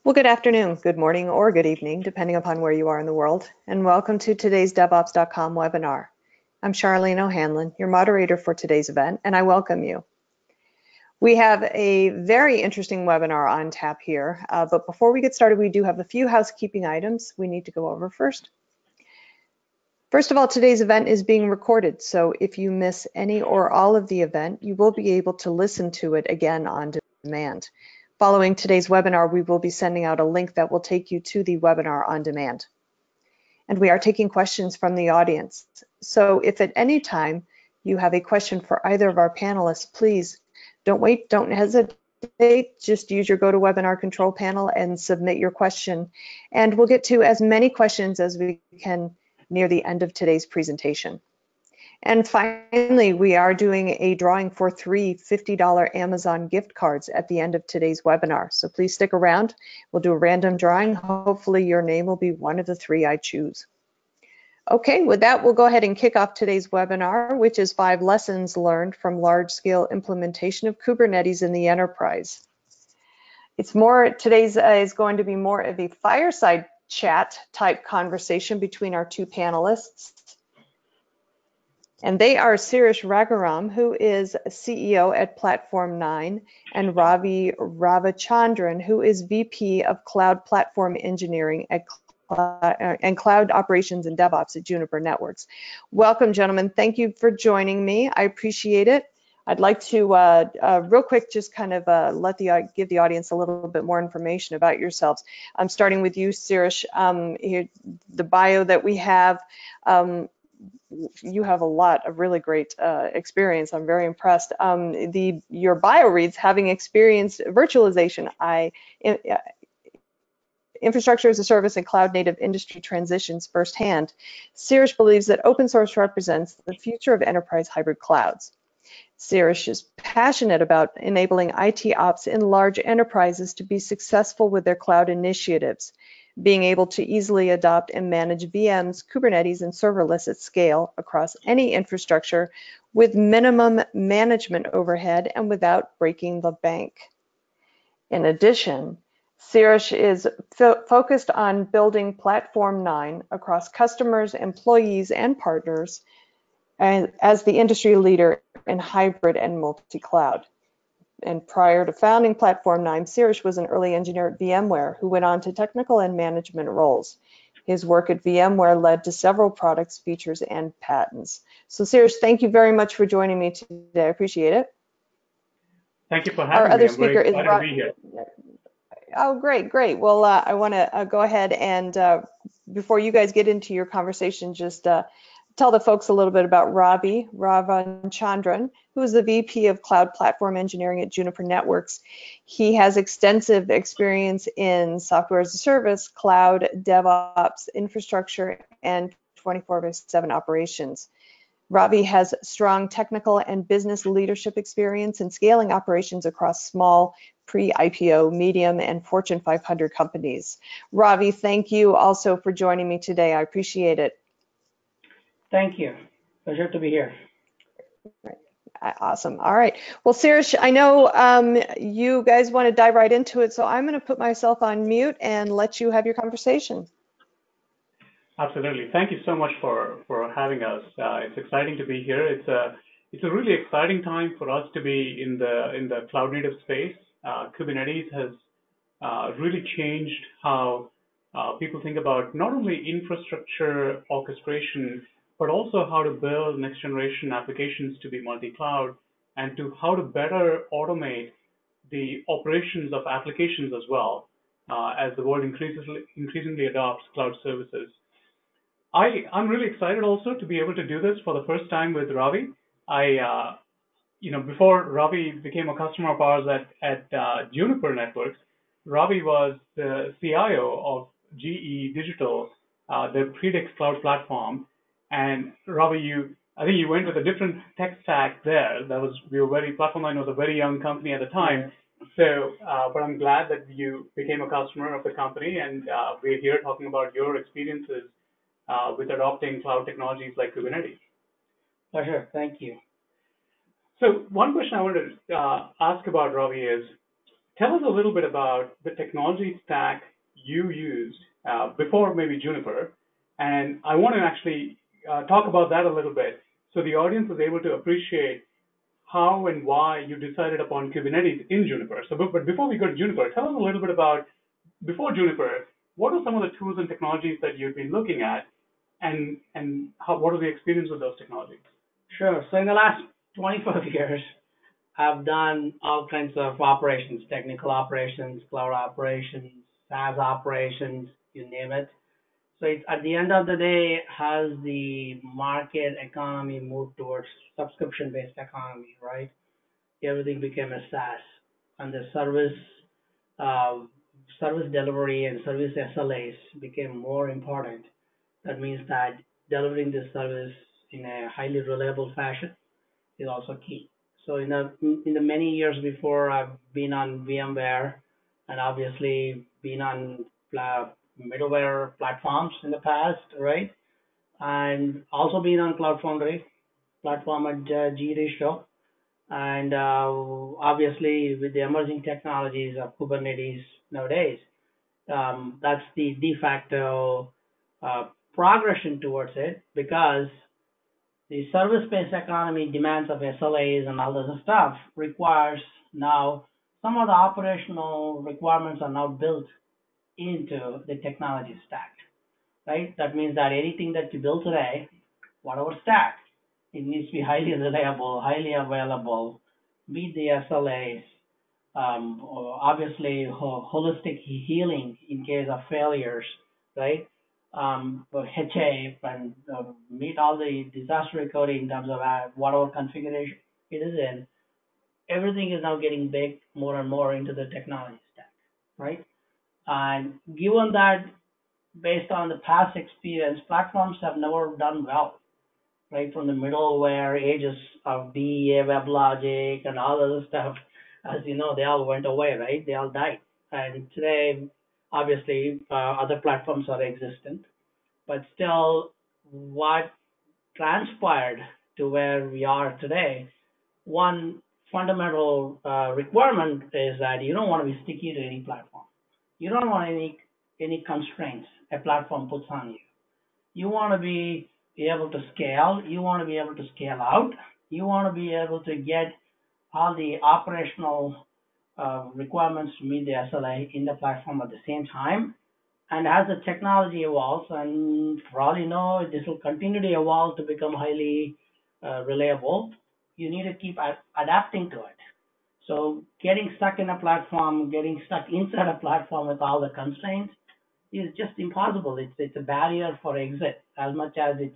Well, good afternoon, good morning, or good evening, depending upon where you are in the world, and welcome to today's DevOps.com webinar. I'm Charlene O'Hanlon, your moderator for today's event, and I welcome you. We have a very interesting webinar on tap here, but before we get started, we do have a few housekeeping items we need to go over first. First of all, today's event is being recorded, so if you miss any or all of the event, you will be able to listen to it again on demand. Following today's webinar, we will be sending out a link that will take you to the webinar on demand. And we are taking questions from the audience. So if at any time you have a question for either of our panelists, please don't wait, don't hesitate, just use your GoToWebinar control panel and submit your question. And we'll get to as many questions as we can near the end of today's presentation. And finally, we are doing a drawing for 3 $50 Amazon gift cards at the end of today's webinar. So please stick around. We'll do a random drawing. Hopefully your name will be one of the 3 I choose. Okay, with that, we'll go ahead and kick off today's webinar, which is 5 lessons learned from large-scale implementation of Kubernetes in the enterprise. Today's is going to be more of a fireside chat type conversation between our 2 panelists. And they are Sirish Raghuram, who is CEO at Platform 9, and Ravi Ravichandran, who is VP of Cloud Platform Engineering and Cloud Operations and DevOps at Juniper Networks. Welcome, gentlemen. Thank you for joining me. I appreciate it. I'd like to real quick just kind of give the audience a little bit more information about yourselves. I'm starting with you, Sirish. Here, the bio that we have. You have a lot of really great experience. I'm very impressed. Your bio reads, having experienced virtualization, infrastructure as a service and cloud native industry transitions firsthand. Sirish believes that open source represents the future of enterprise hybrid clouds. Sirish is passionate about enabling IT ops in large enterprises to be successful with their cloud initiatives, being able to easily adopt and manage VMs, Kubernetes, and serverless at scale across any infrastructure with minimum management overhead and without breaking the bank. In addition, Sirish is focused on building Platform 9 across customers, employees, and partners, and as the industry leader in hybrid and multi-cloud. And prior to founding Platform 9, Sirish was an early engineer at VMware who went on to technical and management roles. His work at VMware led to several products, features, and patents. So Sirish, thank you very much for joining me today. I appreciate it. Thank you for having me. I'm very excited to be here. Oh, great. Well, I want to go ahead and before you guys get into your conversation, just tell the folks a little bit about Ravi Ravichandran, who is the VP of Cloud Platform Engineering at Juniper Networks. He has extensive experience in software as a service, cloud, DevOps, infrastructure, and 24/7 operations. Ravi has strong technical and business leadership experience in scaling operations across small, pre-IPO, medium, and Fortune 500 companies. Ravi, thank you also for joining me today. I appreciate it. Thank you. Pleasure to be here. Right. Awesome. All right. Well, Sirish, I know you guys want to dive right into it, so I'm going to put myself on mute and let you have your conversation. Absolutely. Thank you so much for having us. It's exciting to be here. It's a really exciting time for us to be in the cloud native space. Kubernetes has really changed how people think about not only infrastructure orchestration, but also how to build next generation applications to be multi-cloud and to how to better automate the operations of applications as well as the world increasingly adopts cloud services. I'm really excited also to be able to do this for the first time with Ravi. Before Ravi became a customer of ours at Juniper Networks, Ravi was the CIO of GE Digital, their Predix cloud platform. And Ravi, I think you went with a different tech stack there. Platform 9 was a very young company at the time. So, but I'm glad that you became a customer of the company, and we're here talking about your experiences with adopting cloud technologies like Kubernetes. Pleasure. Thank you. So one question I wanted to ask about, Ravi, is Tell us a little bit about the technology stack you used before maybe Juniper, and I want to actually talk about that a little bit so the audience is able to appreciate how and why you decided upon Kubernetes in Juniper. So, but before we go to Juniper, tell us a little bit about before Juniper, what are some of the tools and technologies that you've been looking at, and what are the experience with those technologies? Sure. So in the last 25 years, I've done all kinds of operations, technical operations, cloud operations, SaaS operations, you name it. So it's, at the end of the day, has the market economy moved towards subscription-based economy, right? Everything became a SaaS, and the uh, service delivery and service SLAs became more important. That means that delivering the service in a highly reliable fashion is also key. So in the many years before, I've been on VMware and obviously been on middleware platforms in the past, right? And also been on Cloud Foundry platform at G Ratio. And obviously with the emerging technologies of Kubernetes nowadays, that's the de facto uh, progression towards it, because the service-based economy demands of SLAs and all this stuff requires now some of the operational requirements are now built into the technology stack, right? That means that anything that you build today, whatever stack, it needs to be highly reliable, highly available, meet the SLAs, obviously holistic healing in case of failures, right? HA and meet all the disaster recovery in terms of whatever configuration it is in. Everything is now getting baked more and more into the technology stack, right? And given that, based on the past experience, platforms have never done well, right? From the middleware ages of DEA, WebLogic, and all other stuff, as you know, they all went away, right? They all died. And today, obviously, other platforms are existent, but still, what transpired to where we are today, one fundamental requirement is that you don't want to be sticky to any platform. You don't want any constraints a platform puts on you. You want to be able to scale. You want to be able to scale out. You want to be able to get all the operational requirements to meet the SLA in the platform at the same time. And as the technology evolves, and for all you know, this will continue to evolve to become highly reliable, you need to keep adapting to it. So getting stuck in a platform, getting stuck inside a platform with all the constraints is just impossible. It's a barrier for exit as much as it's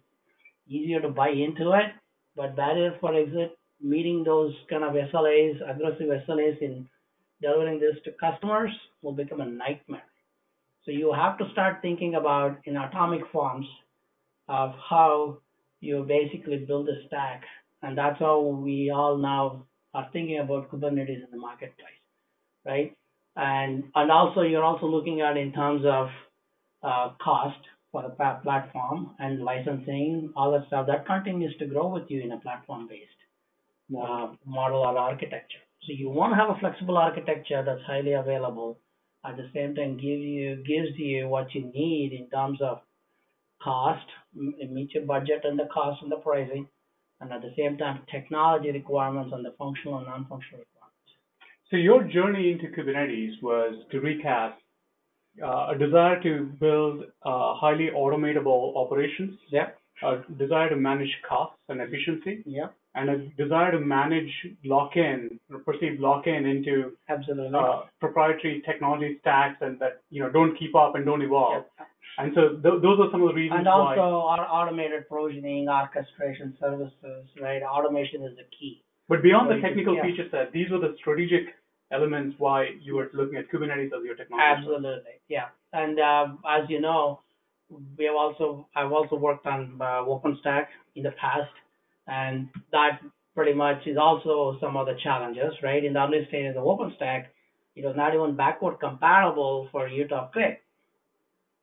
easier to buy into it, but barrier for exit, meeting those kind of SLAs, aggressive SLAs in delivering this to customers will become a nightmare. So you have to start thinking about in atomic forms of how you basically build a stack, and that's how we all now are thinking about Kubernetes in the marketplace, right? And also you're also looking at in terms of cost for the platform and licensing, all that stuff that continues to grow with you in a platform-based model or architecture. So you want to have a flexible architecture that's highly available. At the same time, gives you what you need in terms of cost, meet your budget and the cost and the pricing, and at the same time, technology requirements and the functional and non-functional requirements. So your journey into Kubernetes was, to recap, a desire to build highly automatable operations, Yep. a desire to manage costs and efficiency, Yep. and a desire to manage lock-in or perceived lock-in into Absolutely. proprietary technology stacks and that don't keep up and don't evolve. Yep. And so those are some of the reasons And why. also our automated provisioning, orchestration services, right? Automation is the key. But beyond the So technical yeah. feature set, these were the strategic elements why you were looking at Kubernetes as your technology. Absolutely, yeah. And as you know, I've also worked on OpenStack in the past, and that pretty much is also some of the challenges, right? In the early stages of OpenStack, it was not even backward compatible for you to upgrade,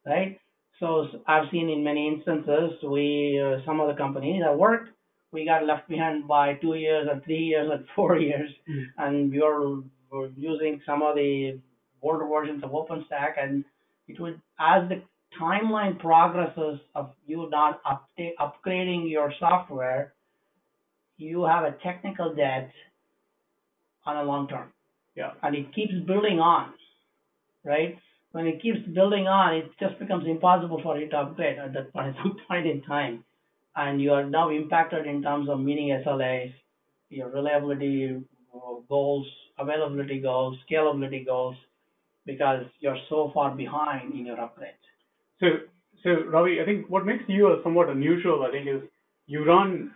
right? So I've seen in many instances, some of the companies that worked we got left behind by 2 years and 3 years and 4 years, and we're using some of the older versions of OpenStack, and it would, as the timeline progresses of you not upgrading your software, you have a technical debt on a long term. Yeah. And it keeps building on, right? When it keeps building on, it just becomes impossible for you to upgrade at that point in time. And you are now impacted in terms of meeting SLAs, your reliability goals, availability goals, scalability goals, because you're so far behind in your upgrades. So Ravi, I think what makes you somewhat unusual, I think, is you run,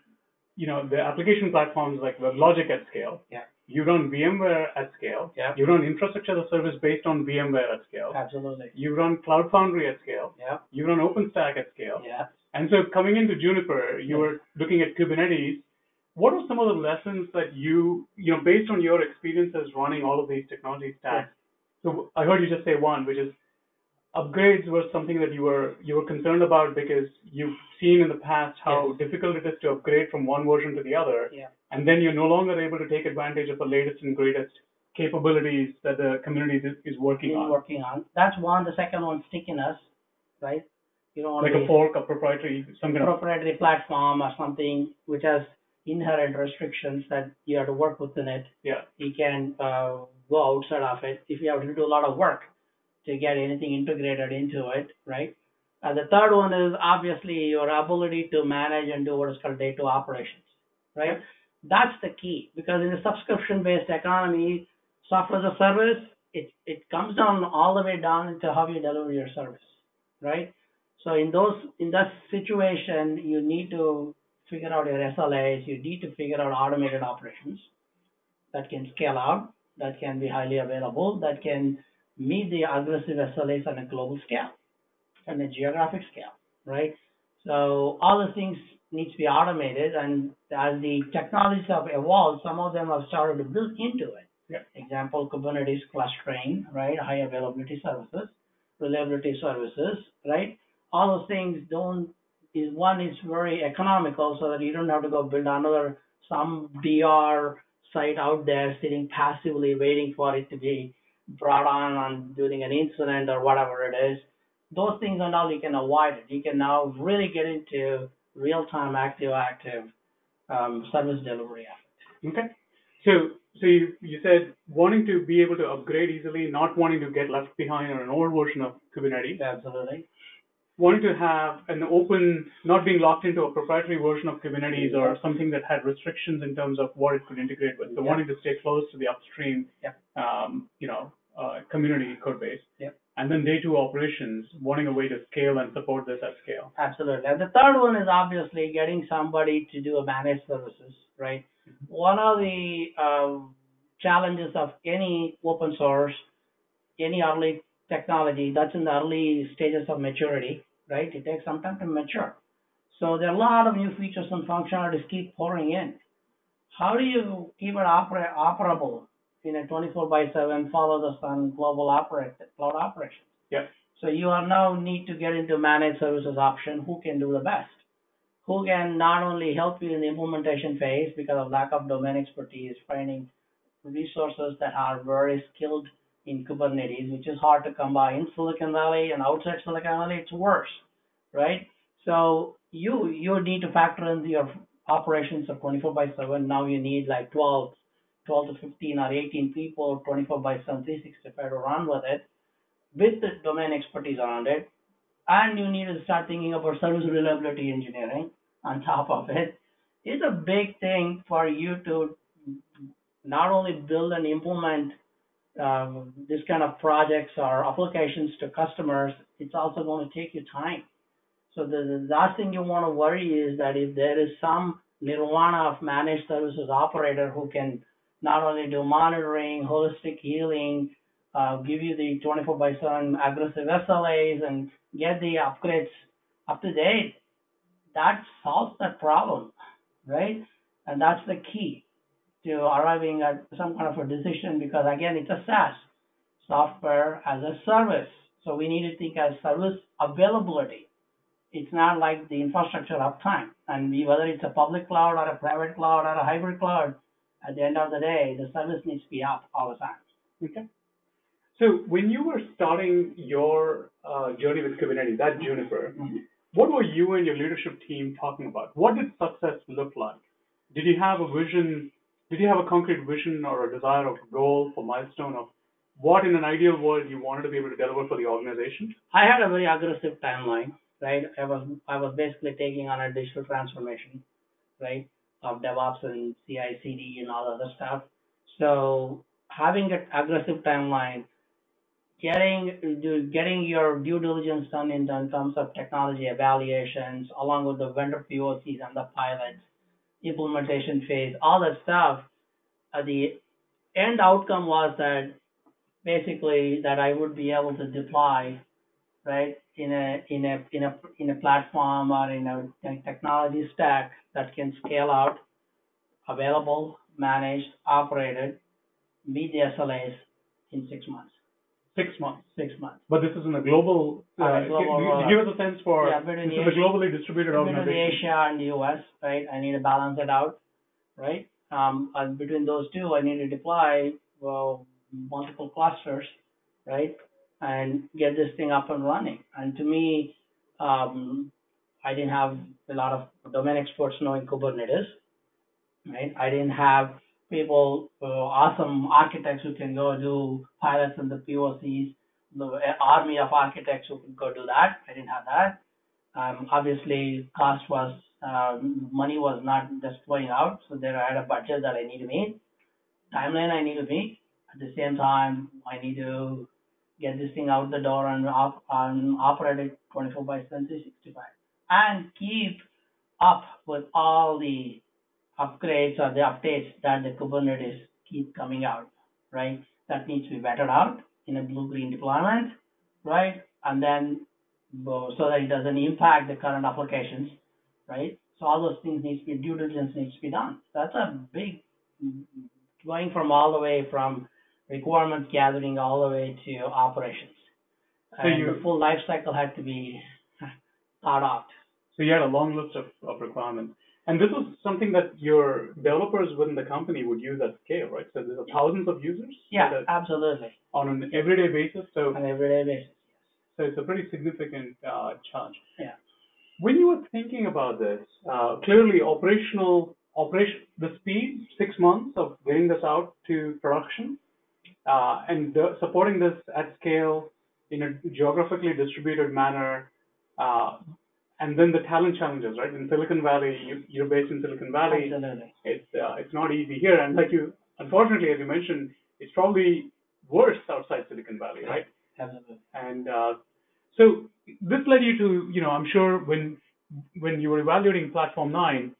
the application platforms like WebLogic at scale. Yeah. You run VMware at scale. Yeah. You run infrastructure as a service based on VMware at scale. Absolutely. You run Cloud Foundry at scale. Yeah. You run OpenStack at scale. Yeah. And so coming into Juniper, you were looking at Kubernetes. What are some of the lessons that based on your experiences running all of these technology stacks? Yeah. So I heard you just say one, which is upgrades was something that you were concerned about because you've seen in the past how difficult it is to upgrade from one version to the other, and then you're no longer able to take advantage of the latest and greatest capabilities that the community is working on. That's one. The second one, stickiness, right? You don't want like a fork, a proprietary, some kind of proprietary platform or something which has inherent restrictions that you have to work within it. Yeah. You can go outside of it if you have to do a lot of work to get anything integrated into it, right? And the third one is obviously your ability to manage and do what is called day-to operations, right? That's the key, because in a subscription-based economy, software as a service, it comes down all the way down to how you deliver your service, right? So in that situation, you need to figure out your SLAs. You need to figure out automated operations that can scale out, that can be highly available, that can meet the aggressive SLAs on a global scale and a geographic scale, right? So all the things need to be automated, and as the technologies have evolved, some of them have started to build into it. Yeah. Example, Kubernetes clustering, right? High availability services, reliability services, right? All those things is very economical, so that you don't have to go build some DR site out there sitting passively waiting for it to be brought on during an incident or whatever it is. Those things and all, you can avoid it. You can now really get into real-time active service delivery effort. Okay. So you said wanting to be able to upgrade easily, not wanting to get left behind on an old version of Kubernetes. Absolutely. Wanting to have an open, not being locked into a proprietary version of Kubernetes or something that had restrictions in terms of what it could integrate with. So wanting to stay close to the upstream, community code base. Yep. And then day two operations, wanting a way to scale and support this at scale. Absolutely. And the third one is obviously getting somebody to do a managed services, right? Mm-hmm. One of the challenges of any open source, any early technology that's in the early stages of maturity, right? It takes some time to mature. So there are a lot of new features and functionalities keep pouring in. How do you keep it operable in a 24/7 follow the sun cloud operation? Yeah. So you are now need to get into managed services option. Who can do the best? Who can not only help you in the implementation phase because of lack of domain expertise, finding resources that are very skilled in Kubernetes, which is hard to come by in Silicon Valley, and outside Silicon Valley, it's worse, right? So you need to factor in your operations of 24/7. Now you need like 12 to 15 or 18 people, 24/7, 365 to run with it, with the domain expertise around it. And you need to start thinking about service reliability engineering on top of it. It's a big thing for you to not only build and implement this kind of projects or applications to customers, it's also going to take you time. So the last thing you want to worry is that if there is some nirvana of managed services operator who can not only do monitoring, holistic healing, give you the 24/7 aggressive SLAs and get the upgrades up to date, that solves that problem, right? And that's the key to arriving at some kind of a decision, because again, it's a SaaS, software as a service. So we need to think as service availability it's not like the infrastructure uptime. And whether it's a public cloud or a private cloud or a hybrid cloud, at the end of the day, the service needs to be up all the time. Okay. So when you were starting your journey with Kubernetes at Juniper, what were you and your leadership team talking about? What did success look like? Did you have a vision? Did you have a concrete vision or a desire or a goal for milestone of what in an ideal world you wanted to be able to deliver for the organization? I had a very aggressive timeline, right? I was basically taking on a digital transformation, right, of DevOps and CI/CD and all other stuff. So having an aggressive timeline, getting your due diligence done in terms of technology evaluations, along with the vendor POCs and the pilots, implementation phase, all that stuff. The end outcome was that basically that I would be able to deploy, right, in a platform or in a technology stack that can scale out, available, managed, operated, meet the SLAs in 6 months. 6 months. 6 months. But this is in a global. Give us a sense for this is a globally distributed organization. Between Asia and the US, right? I need to balance it out, right? And between those two, I need to deploy multiple clusters, right? And get this thing up and running. And to me, I didn't have a lot of domain experts knowing Kubernetes, right? I didn't have people, awesome architects who can go do pilots and the POCs, the army of architects who can go do that. I didn't have that. Obviously, money was not just flowing out, so there I had a budget that I need to meet, timeline I need to meet. At the same time, I need to get this thing out the door and operate it 24 by 7, 365, and keep up with all the upgrades or the updates that the Kubernetes keep coming out, right? That needs to be vetted out in a blue-green deployment, right? And then so that it doesn't impact the current applications, right? So all those things need to be, due diligence needs to be done. That's a big, going from all the way from requirements gathering all the way to operations. So and the full life cycle had to be thought out. So you had a long list of requirements. And this was something that your developers within the company would use at scale, right? So there's thousands of users? Yeah, absolutely. On an everyday basis? So on an everyday basis, yes. So it's a pretty significant challenge. Yeah. When you were thinking about this, clearly the speed, 6 months of getting this out to production, and supporting this at scale in a geographically distributed manner, and then the talent challenges, right? In Silicon Valley, you're based in Silicon Valley. Absolutely. It's not easy here, and unfortunately, as you mentioned, it's probably worse outside Silicon Valley, right? Absolutely. And so this led you to, I'm sure when you were evaluating Platform 9,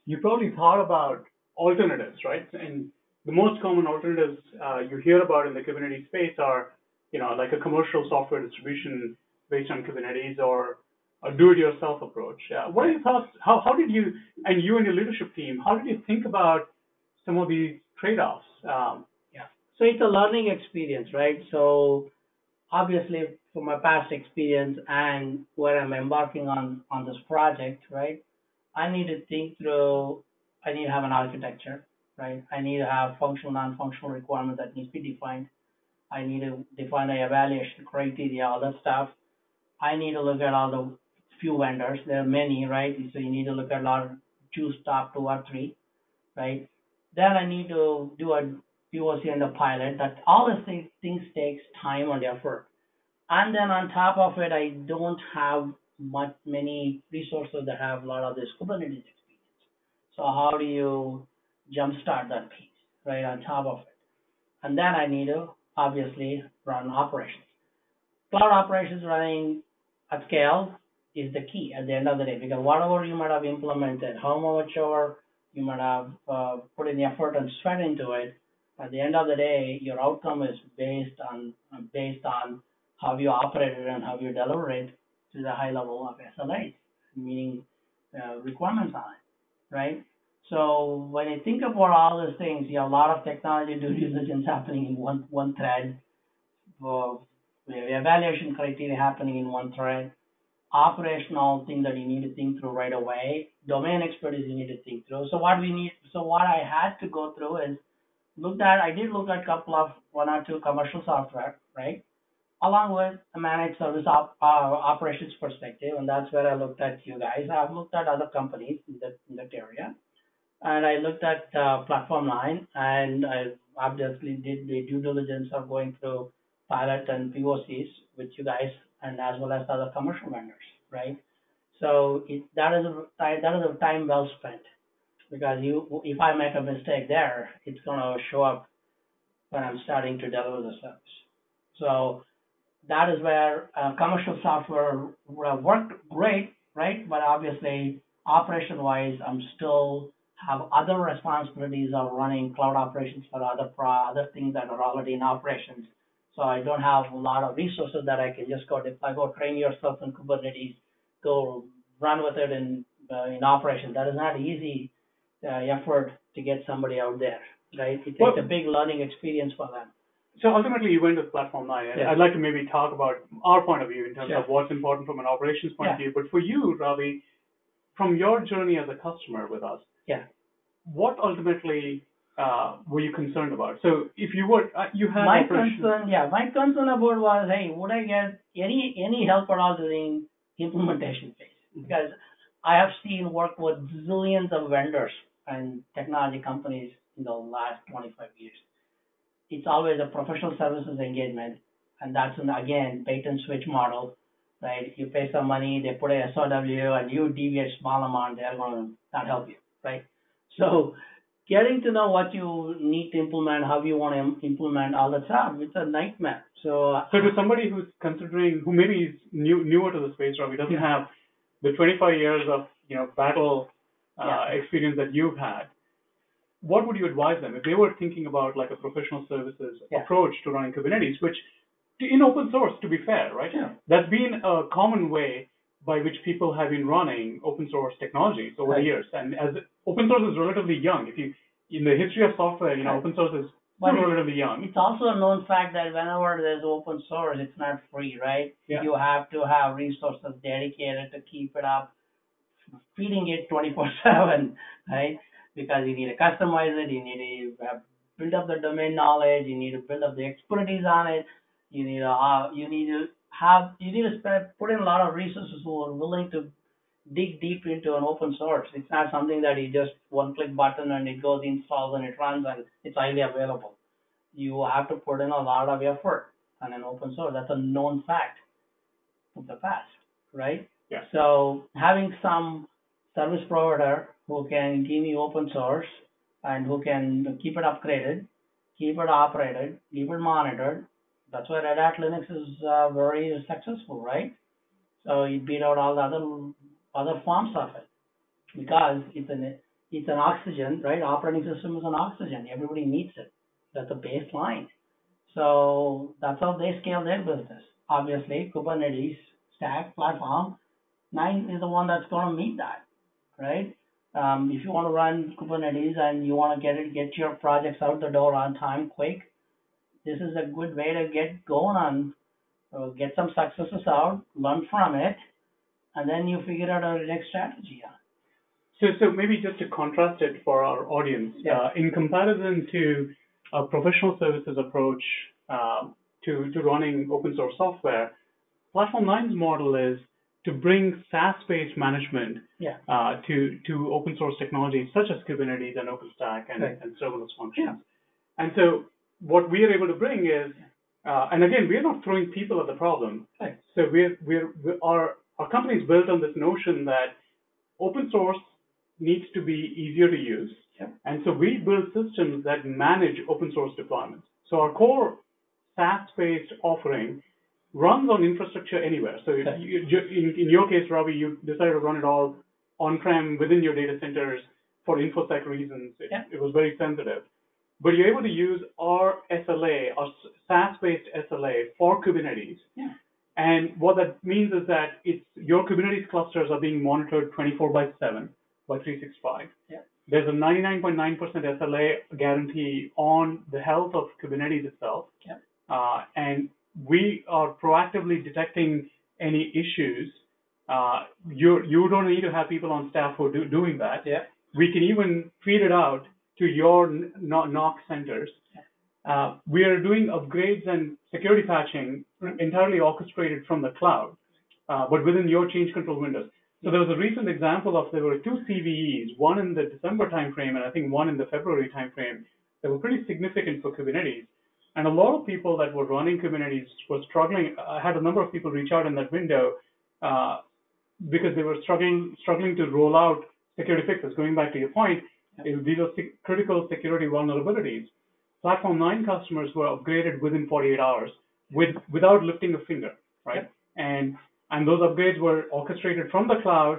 you probably thought about alternatives, right? And the most common alternatives you hear about in the Kubernetes space are, like a commercial software distribution based on Kubernetes or a do-it-yourself approach. What are your thoughts? How did you and your leadership team, how did you think about some of these trade-offs? So it's a learning experience, right? So obviously, from my past experience and where I'm embarking on this project, right, I need to think through, I need to have an architecture, right? I need to have functional, non-functional requirements that needs to be defined. I need to define the evaluation criteria, all that stuff. I need to look at all the few vendors. There are many, right? So you need to look at choose top 2 or 3, right? Then I need to do a POC and a pilot. That all of these things takes time and effort. And then on top of it, I don't have many resources that have a lot of this Kubernetes experience. So how do you jumpstart that piece, right, on top of it? And then I need to obviously run operations. Cloud operations running at scale is the key at the end of the day, because whatever you might have implemented, how much you might have put in the effort and sweat into it, at the end of the day, your outcome is based on how you operate it and how you deliver it to the high level of SLAs, meaning requirements on it, right? So when you think about all these things, you have a lot of technology due diligence happening in one thread, the evaluation criteria happening in one thread, operational thing that you need to think through right away, domain expertise you need to think through. So what I had to go through is I did look at one or two commercial software, right? Along with a managed service operations perspective, and that's where I looked at you guys. I've looked at other companies in that area, and I looked at Platform 9, and I obviously did the due diligence of going through pilot and POCs with you guys, and as well as other commercial vendors, right? So that is a time well spent because if I make a mistake there, it's going to show up when I'm starting to deliver the service. So that is where commercial software would have worked great, right? But obviously, operation-wise, I'm still have other responsibilities of running cloud operations for other things that are already in operations. So I don't have a lot of resources that I can just go train yourself in Kubernetes, go run with it in operation. That is not easy effort to get somebody out there, right? It takes a big learning experience for them. So ultimately, you went with Platform 9, and I'd like to maybe talk about our point of view in terms of what's important from an operations point of view. But for you, Ravi, from your journey as a customer with us, what ultimately were you concerned about? So if you were, you had my concern about was, hey, would I get any help at all during implementation phase? Because I have worked with zillions of vendors and technology companies in the last 25 years. It's always a professional services engagement, and that's again bait and switch model, right? You pay some money, they put a SOW, and you deviate small amount, they're going to not help you, right? So getting to know what you need to implement, how you want to implement all the stuff, it's a nightmare. So to somebody who's considering, who maybe is newer to the space, or doesn't have the 25 years of battle experience that you've had, what would you advise them if they were thinking about like a professional services approach to running Kubernetes, which in open source, to be fair, right? That's been a common way by which people have been running open source technologies over the years. And as open source is relatively young, if you in the history of software, open source is relatively young. It's also a known fact that whenever there's open source, it's not free, right? You have to have resources dedicated to keep it up, feeding it 24/7, right? Because you need to customize it, you need to build up the domain knowledge, you need to build up the expertise on it, you need to put in a lot of resources who are willing to dig deep into an open source. It's not something that you just one click button and it goes installs and it runs and it's highly available. You have to put in a lot of effort on an open source. That's a known fact of the past, right? So having some service provider who can give me open source and who can keep it upgraded, keep it operated, keep it monitored. That's why Red Hat Linux is very successful, right? So you beat out all the other forms of it because it's an oxygen, right? Operating system is an oxygen. Everybody needs it. That's a baseline. So that's how they scale their business. Obviously, Kubernetes stack platform 9 is the one that's going to meet that, right? If you want to run Kubernetes and you want to get your projects out the door on time, quick, this is a good way to get going on, get some successes out, learn from it, and then you figure out a next strategy. So maybe just to contrast it for our audience, in comparison to a professional services approach to running open source software, Platform 9's model is to bring SaaS-based management to open source technologies such as Kubernetes and OpenStack and serverless functions. And so what we are able to bring is, and again, we're not throwing people at the problem. So our company is built on this notion that open source needs to be easier to use. And so we build systems that manage open source deployments. So our core SaaS-based offering runs on infrastructure anywhere. So in your case, Ravi, you decided to run it all on-prem within your data centers for InfoSec reasons. It was very sensitive. But you're able to use our SLA, our SaaS-based SLA for Kubernetes. And what that means is that your Kubernetes clusters are being monitored 24/7 by 365. There's a 99.9% SLA guarantee on the health of Kubernetes itself. And we are proactively detecting any issues You don't need to have people on staff who are doing that. Yeah. We can even feed it out to your NOC centers. We are doing upgrades and security patching entirely orchestrated from the cloud, but within your change control windows. So there was a recent example of there were two CVEs, one in the December timeframe and I think one in the February timeframe that were pretty significant for Kubernetes. And a lot of people that were running Kubernetes were struggling. I had a number of people reach out in that window because they were struggling to roll out security fixes. Going back to your point, these are critical security vulnerabilities. Platform 9 customers were upgraded within 48 hours without lifting a finger, right? Yep. And those upgrades were orchestrated from the cloud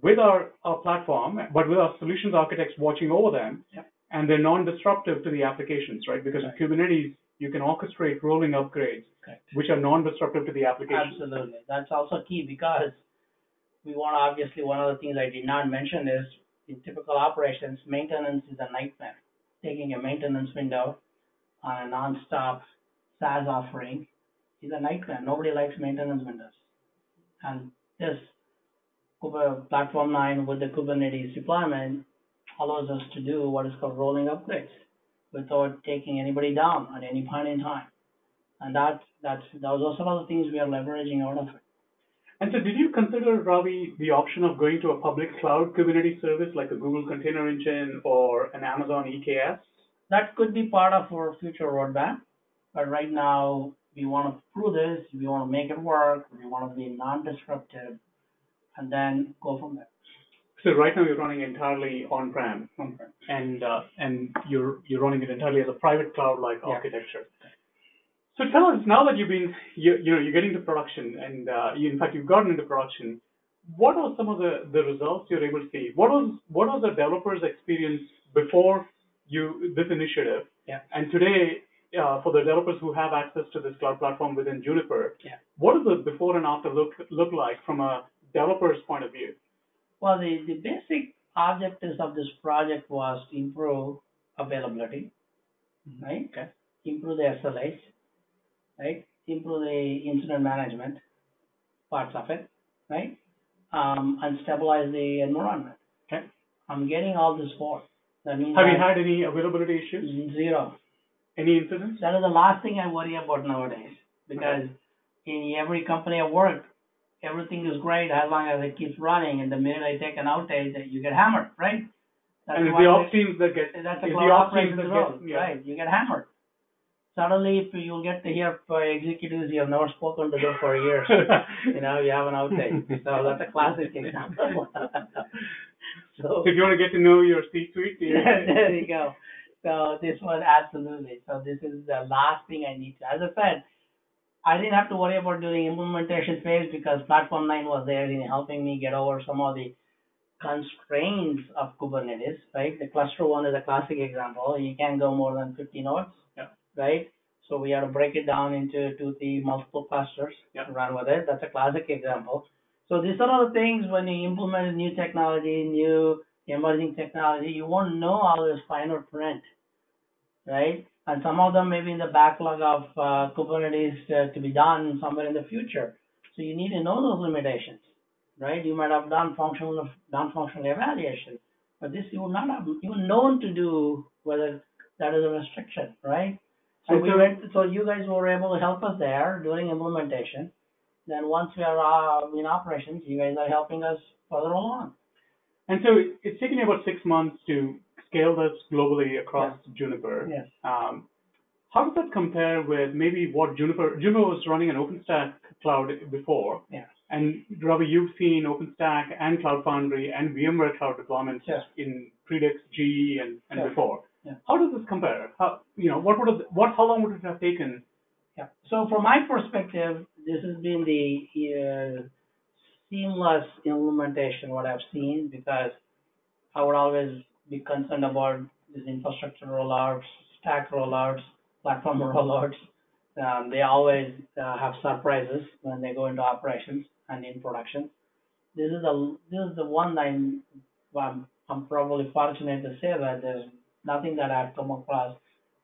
with our platform, but with our solutions architects watching over them. Yep. And they're non-disruptive to the applications, right? Because with Kubernetes, you can orchestrate rolling upgrades, which are non-disruptive to the application. Absolutely. That's also key because we want, obviously, one of the things I did not mention is in typical operations, maintenance is a nightmare. Taking a maintenance window on a non-stop SaaS offering is a nightmare. Nobody likes maintenance windows. And this Platform 9 with the Kubernetes deployment allows us to do what is called rolling upgrades without taking anybody down at any point in time. And those are some of the things we are leveraging out of it. And so did you consider, Ravi, the option of going to a public cloud Kubernetes service like a Google Container Engine or an Amazon EKS? That could be part of our future roadmap. But right now, we want to prove this. We want to make it work. We want to be non-disruptive and then go from there. So right now you're running entirely on-prem, and you're running it entirely as a private cloud-like architecture. So tell us, now that you're getting to production, and in fact you've gotten into production, what are some of the results you're able to see? What was the developers' experience before this initiative? Yeah. And today, for the developers who have access to this cloud platform within Juniper, what does the before and after look like from a developer's point of view? Well, the basic objectives of this project was to improve availability, right? Okay. Improve the SLAs, right? Improve the incident management parts of it, right? And stabilize the environment. Okay. I'm getting all this for. That means have you had any availability issues? Zero. Any incidents? That is the last thing I worry about nowadays because in every company I work, everything is great as long as it keeps running. And the minute I take an outage, you get hammered, right? That's and it's the ops teams that get. That's a cloud operations role, right? You get hammered. Suddenly, you'll get to hear executives you have never spoken to them for years. You have an outage. So that's a classic example. So if you want to get to know your C-suite, there you go. So this was absolutely. So this is the last thing I need to. As I said, I didn't have to worry about doing implementation phase because Platform 9 was there in helping me get over some of the constraints of Kubernetes, right? The cluster one is a classic example. You can't go more than 50 nodes, right? So we have to break it down into 2, 3 multiple clusters to run with it. That's a classic example. So these are all the things when you implement new technology, new emerging technology, you won't know all this finer print, right? And some of them may be in the backlog of Kubernetes to be done somewhere in the future. So you need to know those limitations, right? You might have done functional evaluation, but this you would not have even known to do whether that is a restriction, right? So you guys were able to help us there during implementation. Then once we are in operations, you guys are helping us further along. And so it's taken you about 6 months to scale this globally across Juniper. Yes. How does that compare with maybe what Juniper was running an OpenStack cloud before? Yeah. And Ravi, you've seen OpenStack and Cloud Foundry and VMware cloud deployments in Predix, GE, and before. Yeah. How does this compare? How long would it have taken? Yeah. So from my perspective, this has been the seamless implementation what I've seen because I would always be concerned about these infrastructure rollouts, stack rollouts, platform rollouts. They always have surprises when they go into operations and in production. This is the one I'm probably fortunate to say that there's nothing that I've come across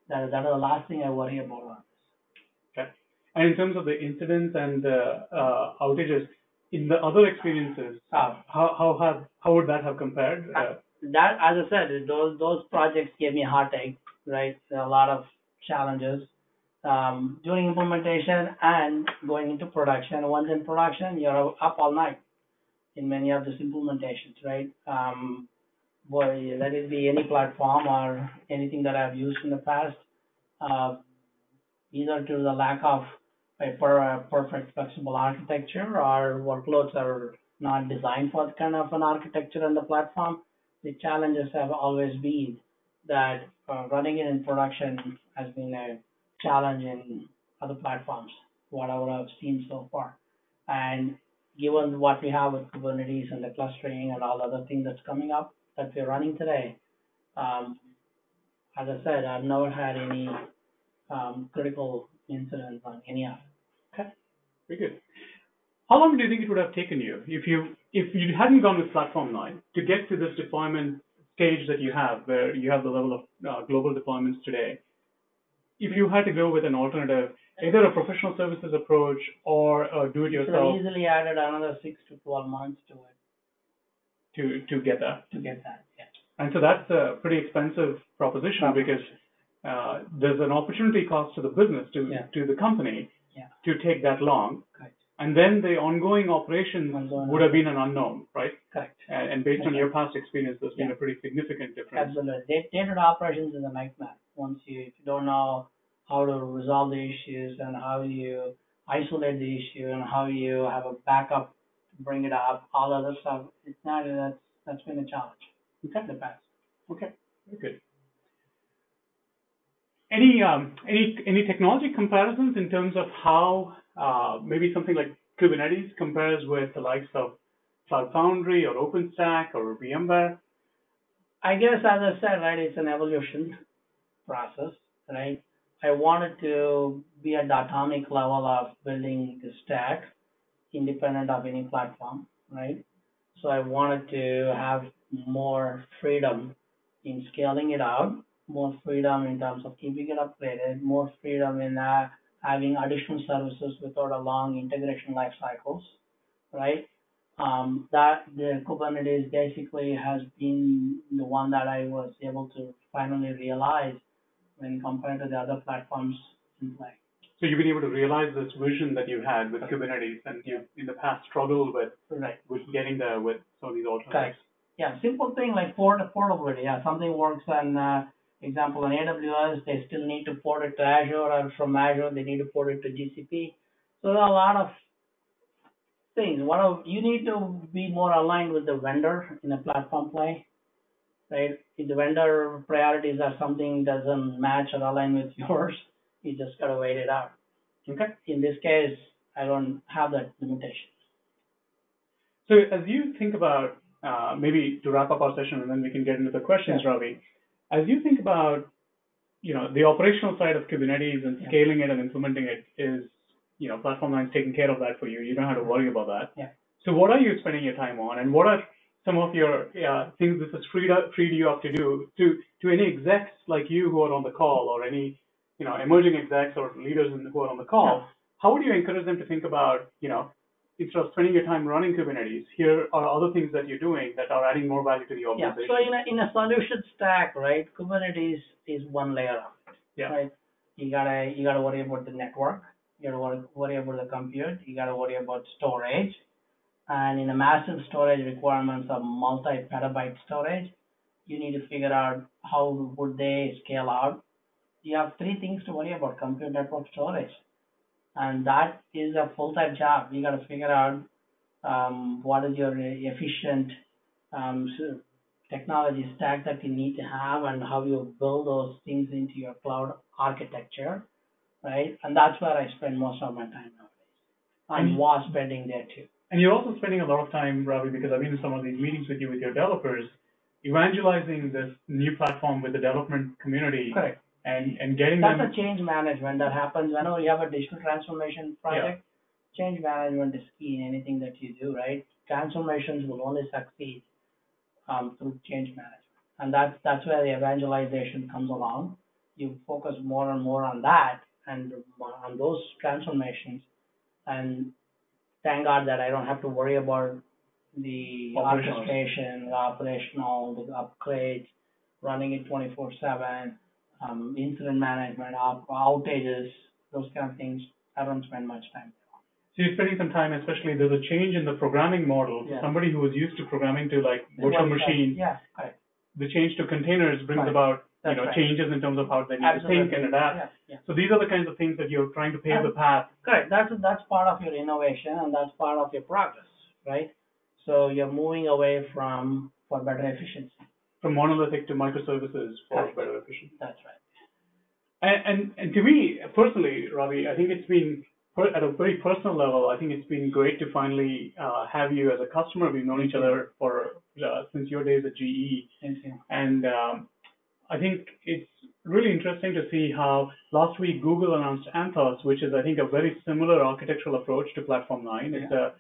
that is the last thing I worry about on this. Okay. And in terms of the incidents and the outages, in the other experiences, how would that have compared? That, as I said, those projects gave me a heartache, right? A lot of challenges during implementation and going into production. Once in production, you're up all night in many of these implementations, right? Boy, let it be any platform or anything that I've used in the past, uh, either to the lack of a perfect flexible architecture or workloads are not designed for that kind of an architecture on the platform. The challenges have always been that running it in production has been a challenge in other platforms, whatever I've seen so far. And given what we have with Kubernetes and the clustering and all the other things that's coming up that we're running today, um, as I said, I've never had any critical incidents on any of it. Okay, very good. How long do you think it would have taken you if you hadn't gone with Platform 9 to get to this deployment stage that you have, where you have the level of global deployments today? If you had to go with an alternative, either a professional services approach or a do-it-yourself, should have easily added another 6 to 12 months to it to get that. to get that. Yeah. And so that's a pretty expensive proposition because there's an opportunity cost to the business, to the company, to take that long. Correct. And then the ongoing operations would have been an unknown, right? Correct. And based on your past experience, there's been a pretty significant difference. Absolutely. Day-to-day operations is a nightmare. If you don't know how to resolve the issues and how you isolate the issue and how you have a backup to bring it up, all other stuff, it's not, that's been a challenge. Okay. In the past. Okay. Very good. Any technology comparisons in terms of how maybe something like Kubernetes compares with the likes of Cloud Foundry or OpenStack or VMware? I guess, as I said, right, it's an evolution process, right? I wanted to be at the atomic level of building the stack independent of any platform, right? So I wanted to have more freedom in scaling it out, more freedom in terms of keeping it upgraded, more freedom in having additional services without a long integration life cycles, right? That the Kubernetes basically has been the one that I was able to finally realize when compared to the other platforms in play. So you've been able to realize this vision that you had with Kubernetes, and you in the past struggled with getting there with some of these alternatives. Correct. Yeah, simple thing like portability. Yeah, something works on, example, on AWS, they still need to port it to Azure, or from Azure, they need to port it to GCP. So there are a lot of things. You need to be more aligned with the vendor in a platform play, right? If the vendor priorities are something doesn't match or align with yours, you just gotta wait it out. Okay. In this case, I don't have that limitation. So as you think about, maybe to wrap up our session and then we can get into the questions, Ravi, as you think about, the operational side of Kubernetes and scaling it and implementing it is, Platform 9 is taking care of that for you. You don't have to worry about that. Yeah. So what are you spending your time on, and what are some of your things this has freed you up to do to any execs like you who are on the call, or any emerging execs or leaders who are on the call? Yeah. How would you encourage them to think about, instead of spending your time running Kubernetes, here are other things that you're doing that are adding more value to the organization? Yeah. So in a solution stack, right, Kubernetes is one layer of it. Yeah. Right. You gotta worry about the network. You gotta worry about the compute. You gotta worry about storage. And in a massive storage requirements of multi-petabyte storage, you need to figure out how would they scale out. You have three things to worry about: compute, network, storage, and that is a full-time job. You got to figure out what is your efficient technology stack that you need to have, and how you build those things into your cloud architecture, right? And that's where I spend most of my time nowadays. And was spending there too. And you're also spending a lot of time, Ravi, because I've been in some of these meetings with you, with your developers, evangelizing this new platform with the development community. Correct. And getting That's them. a change management that happens whenever you have a digital transformation project. Yeah. Change management is key in anything that you do, right? Transformations will only succeed through change management, and that's where the evangelization comes along. You focus more and more on that and on those transformations, and thank God that I don't have to worry about the orchestration, the operational, the upgrades, running it 24/7, incident management, outages, those kind of things. I don't spend much time. So you're spending some time, especially there's a change in the programming model. Yeah. Somebody who was used to programming to like virtual machines, yeah, correct. The change to containers brings about changes in terms of how they need to think and adapt. Yeah, yeah. So these are the kinds of things that you're trying to pave the path. Correct. That's part of your innovation and that's part of your progress, right? So you're moving away for better efficiency. From monolithic to microservices for better efficiency. That's right. And to me personally, Ravi, I think it's been at a very personal level. I think it's been great to finally have you as a customer. We've known each other for since your days at GE. Thank you. And I think it's really interesting to see how last week Google announced Anthos, which is I think a very similar architectural approach to Platform 9. It's a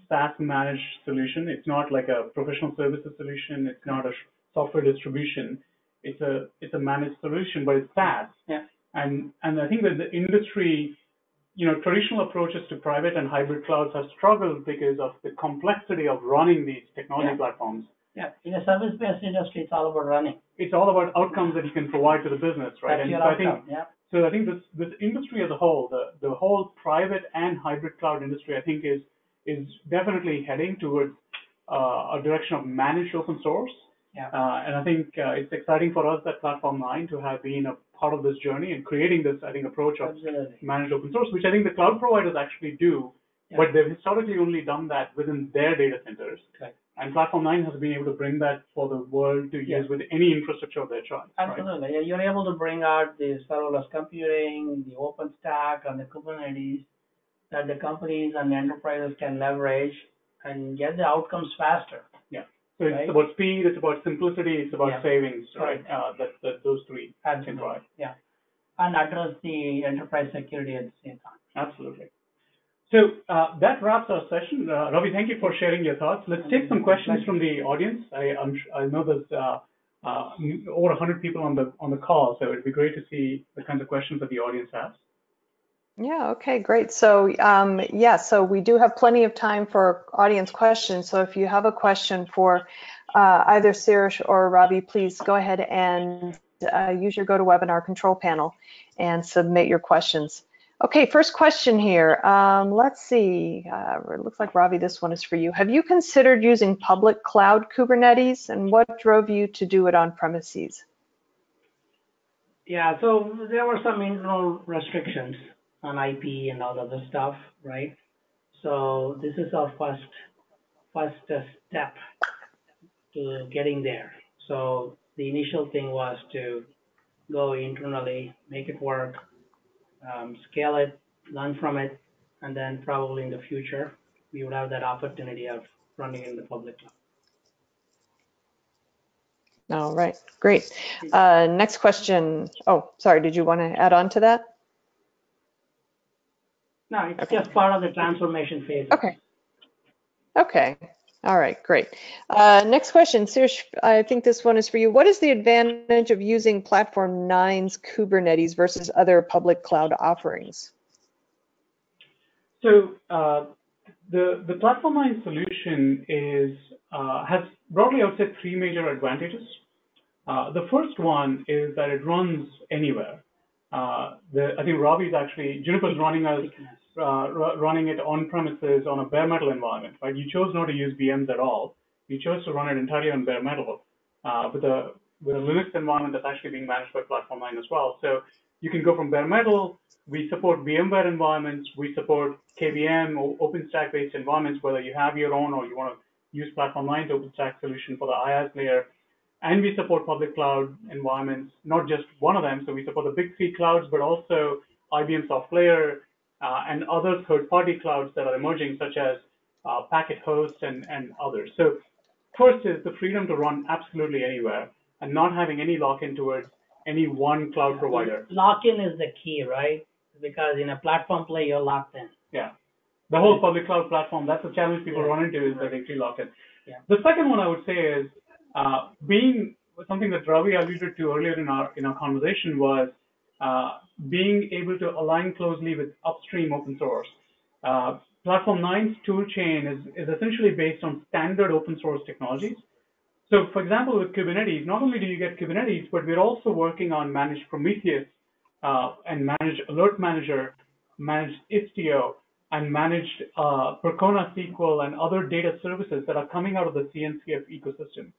SaaS managed solution. It's not like a professional services solution. It's not a software distribution. It's a managed solution, but it's SaaS. Yeah. And I think that the industry, traditional approaches to private and hybrid clouds have struggled because of the complexity of running these technology platforms. Yeah. In a service-based industry, it's all about running. It's all about outcomes that you can provide to the business, right? That's your outcome. So I think this industry as a whole, the whole private and hybrid cloud industry, I think is definitely heading towards a direction of managed open source. Yeah. And I think it's exciting for us at Platform 9 to have been a part of this journey and creating this, I think, approach of managed open source, which I think the cloud providers actually do, but they've historically only done that within their data centers. Okay. And Platform 9 has been able to bring that for the world to use with any infrastructure of their choice. Absolutely. Right? You're able to bring out the serverless computing, the OpenStack, and the Kubernetes that the companies and the enterprises can leverage and get the outcomes faster. Yeah. So it's about speed, it's about simplicity, it's about savings, right? That those three can drive. Yeah. And address the enterprise security at the same time. Absolutely. So that wraps our session. Ravi, thank you for sharing your thoughts. Let's take some questions from the audience. I know there's over 100 people on the call, so it'd be great to see the kinds of questions that the audience has. Yeah, okay, great. So so we do have plenty of time for audience questions. So if you have a question for either Sirish or Ravi, please go ahead and use your GoToWebinar control panel and submit your questions. Okay, first question here. Let's see. It looks like, Ravi, this one is for you. Have you considered using public cloud Kubernetes, and what drove you to do it on premises? Yeah, so there were some internal restrictions on IP and all other stuff, right? So this is our first step to getting there. So the initial thing was to go internally, make it work, scale it, learn from it, and then probably in the future, we would have that opportunity of running in the public cloud. All right, great. Next question. Oh, sorry, did you want to add on to that? No, it's just part of the transformation phase. Okay. Okay. All right, great. Next question, Sirish, I think this one is for you. What is the advantage of using Platform 9's Kubernetes versus other public cloud offerings? So the Platform 9 solution has broadly, I would say, three major advantages. The first one is that it runs anywhere. I think Ravi's actually, Juniper's running it on premises on a bare metal environment, right? You chose not to use VMs at all. You chose to run it entirely on bare metal with a Linux environment that's actually being managed by Platform 9 as well. So you can go from bare metal. We support VMware environments. We support KVM or OpenStack-based environments, whether you have your own or you want to use Platform 9's OpenStack solution for the IaaS layer. And we support public cloud environments, not just one of them. So we support the big three clouds, but also IBM SoftLayer and other third-party clouds that are emerging, such as Packet Host and others. So first is the freedom to run absolutely anywhere and not having any lock-in towards any one cloud provider. Lock-in is the key, right? Because in a platform play, you're locked in. Yeah. The whole public cloud platform, that's the challenge people run into, is that they feel locked in. Yeah. The second one I would say is being something that Ravi alluded to earlier in our conversation was being able to align closely with upstream open source. Platform 9's toolchain is essentially based on standard open source technologies. So for example, with Kubernetes, not only do you get Kubernetes, but we're also working on managed Prometheus and managed Alert Manager, managed Istio, and managed Percona SQL and other data services that are coming out of the CNCF ecosystem.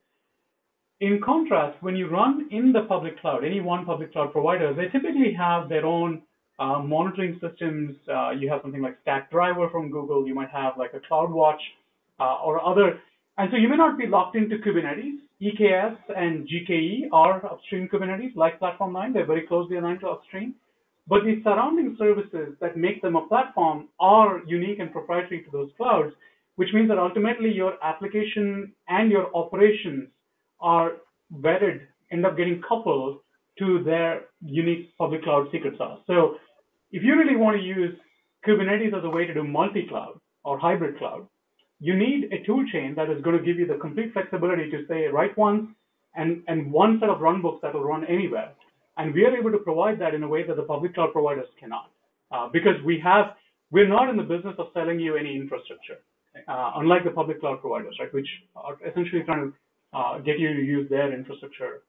In contrast, when you run in the public cloud, any one public cloud provider, they typically have their own monitoring systems. You have something like Stackdriver from Google. You might have like a CloudWatch or other. And so you may not be locked into Kubernetes. EKS and GKE are upstream Kubernetes, like Platform 9. They're very closely aligned to upstream. But the surrounding services that make them a platform are unique and proprietary to those clouds, which means that ultimately your application and your operations are vetted, end up getting coupled to their unique public cloud secret sauce. So if you really want to use Kubernetes as a way to do multi-cloud or hybrid cloud, you need a tool chain that is going to give you the complete flexibility to say write once and one set of runbooks that will run anywhere. And we are able to provide that in a way that the public cloud providers cannot, because we're not in the business of selling you any infrastructure, unlike the public cloud providers, right, which are essentially trying to get you to use their infrastructure.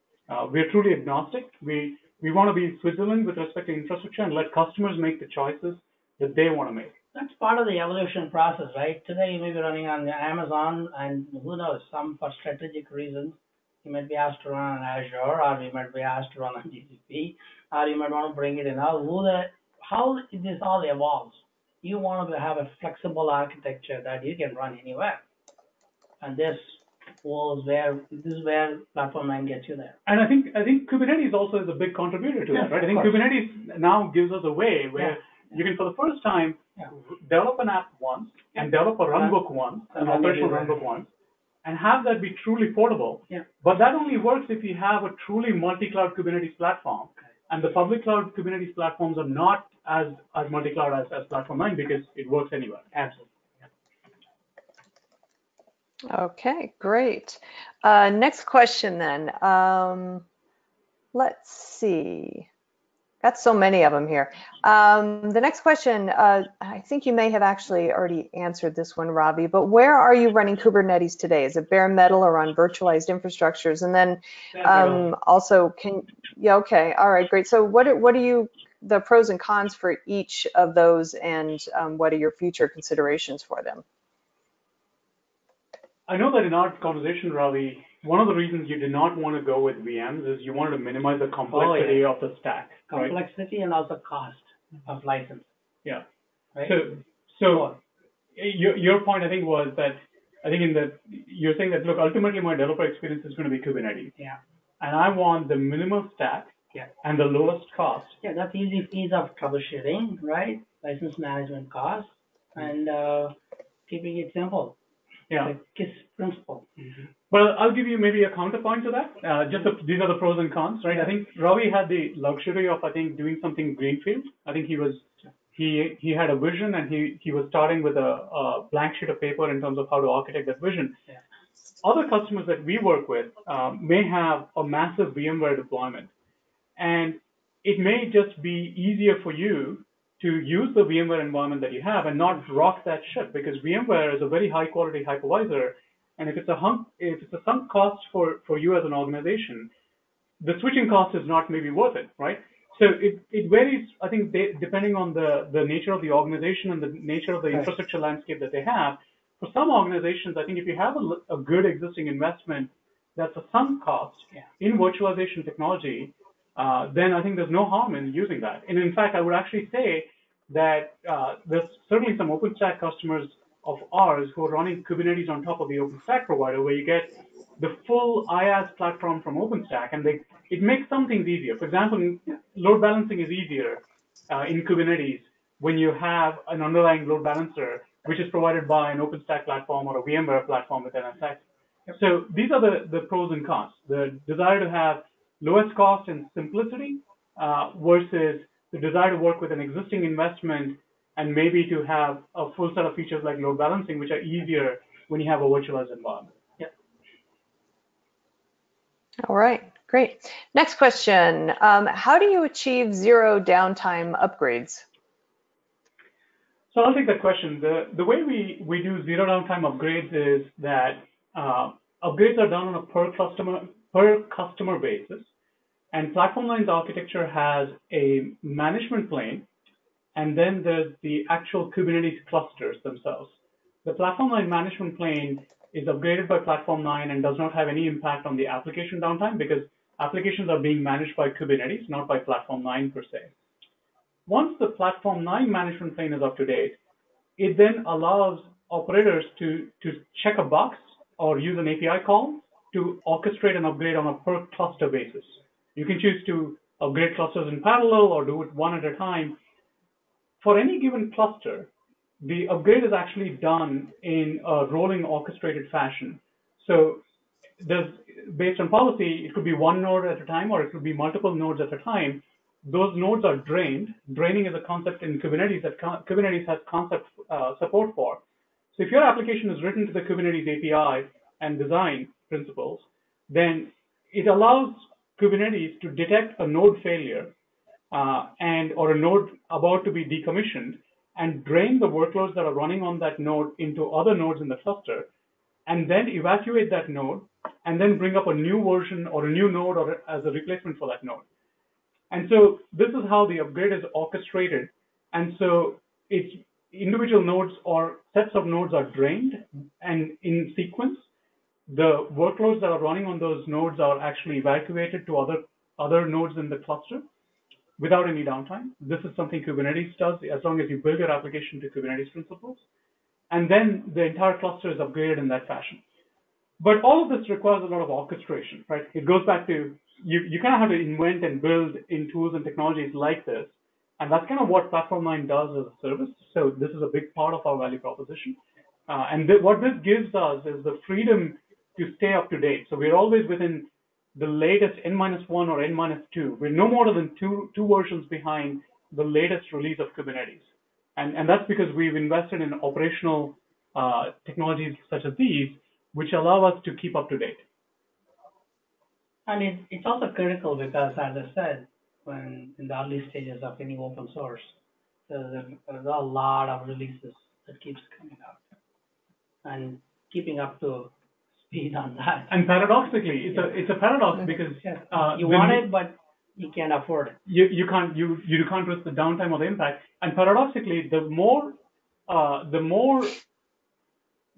We're truly agnostic. We want to be Switzerland with respect to infrastructure and let customers make the choices that they want to make. That's part of the evolution process, right? Today you may be running on Amazon, and who knows, some for strategic reasons, you might be asked to run on Azure, or you might be asked to run on GCP, or you might want to bring it in. How this all evolves. You want to have a flexible architecture that you can run anywhere, and this is where Platform 9 gets you there. And I think Kubernetes also is a big contributor to that, right? I think Kubernetes now gives us a way where you can, for the first time, develop an app once and develop a runbook once, an operational runbook once, and have that be truly portable. But that only works if you have a truly multi-cloud Kubernetes platform. And the public cloud Kubernetes platforms are not as multi-cloud as Platform 9 because it works anywhere. Absolutely. Okay, great. Next question then. Let's see. Got so many of them here. The next question, I think you may have actually already answered this one, Ravi, but where are you running Kubernetes today? Is it bare metal or on virtualized infrastructures? And then also, okay, all right, great. So what are you, the pros and cons for each of those, and what are your future considerations for them? I know that in our conversation, Ravi, one of the reasons you did not want to go with VMs is you wanted to minimize the complexity of the stack. Complexity, right? And also cost of license. Yeah. Right? So your point, I think, was that you're saying that, look, ultimately my developer experience is going to be Kubernetes. Yeah. And I want the minimal stack and the lowest cost. Yeah, that's ease of troubleshooting, right? License management costs and keeping it simple. Yeah. The KISS principle. Well, I'll give you maybe a counterpoint to that. These are the pros and cons, right? I think Ravi had the luxury of, doing something greenfield. I think he had a vision, and he was starting with a blank sheet of paper in terms of how to architect that vision. Yeah. Other customers that we work with may have a massive VMware deployment, and it may just be easier for you to use the VMware environment that you have and not rock that ship, because VMware is a very high quality hypervisor. And if it's a sunk cost for you as an organization, the switching cost is not maybe worth it, right? So it varies, I think, depending on the nature of the organization and the nature of the infrastructure landscape that they have. For some organizations, I think if you have a good existing investment that's a sunk cost in virtualization technology, then I think there's no harm in using that. And in fact, I would actually say that there's certainly some OpenStack customers of ours who are running Kubernetes on top of the OpenStack provider, where you get the full IaaS platform from OpenStack, and it makes some things easier. For example, load balancing is easier in Kubernetes when you have an underlying load balancer, which is provided by an OpenStack platform or a VMware platform with NSX. So these are the pros and cons. The desire to have lowest cost and simplicity versus the desire to work with an existing investment and maybe to have a full set of features like load balancing, which are easier when you have a virtualized environment. Yeah. All right, great. Next question. How do you achieve zero downtime upgrades? So I'll take that question. The way we do zero downtime upgrades is that upgrades are done on a per customer basis, and Platform Nine's architecture has a management plane, and then there's the actual Kubernetes clusters themselves. The Platform 9 management plane is upgraded by Platform 9 and does not have any impact on the application downtime because applications are being managed by Kubernetes, not by Platform 9 per se. Once the Platform 9 management plane is up to date, it then allows operators to check a box or use an API call to orchestrate an upgrade on a per cluster basis. You can choose to upgrade clusters in parallel or do it one at a time. For any given cluster, the upgrade is actually done in a rolling orchestrated fashion. So based on policy, it could be one node at a time or it could be multiple nodes at a time. Those nodes are drained. Draining is a concept in Kubernetes that Kubernetes has concept support for. So if your application is written to the Kubernetes API and design principles, then it allows Kubernetes to detect a node failure or a node about to be decommissioned and drain the workloads that are running on that node into other nodes in the cluster, and then evacuate that node, and then bring up a new version or a new node or as a replacement for that node. And so this is how the upgrade is orchestrated. And so it's individual nodes or sets of nodes are drained, and in sequence, the workloads that are running on those nodes are actually evacuated to other nodes in the cluster without any downtime. This is something Kubernetes does as long as you build your application to Kubernetes principles. And then the entire cluster is upgraded in that fashion. But all of this requires a lot of orchestration, right? It goes back to you kind of have to invent and build in tools and technologies like this. And that's kind of what Platform 9 does as a service. So this is a big part of our value proposition. What this gives us is the freedom to stay up to date. So we're always within the latest N-1 or N-2. We're no more than two versions behind the latest release of Kubernetes. And that's because we've invested in operational technologies such as these, which allow us to keep up to date. And it's also critical because, as I said, when in the early stages of any open source, there's a lot of releases that keeps coming out, and keeping up to speed on that. And paradoxically, it's a paradox because you want it, but you can't afford it. You can't risk the downtime or the impact. And paradoxically, the more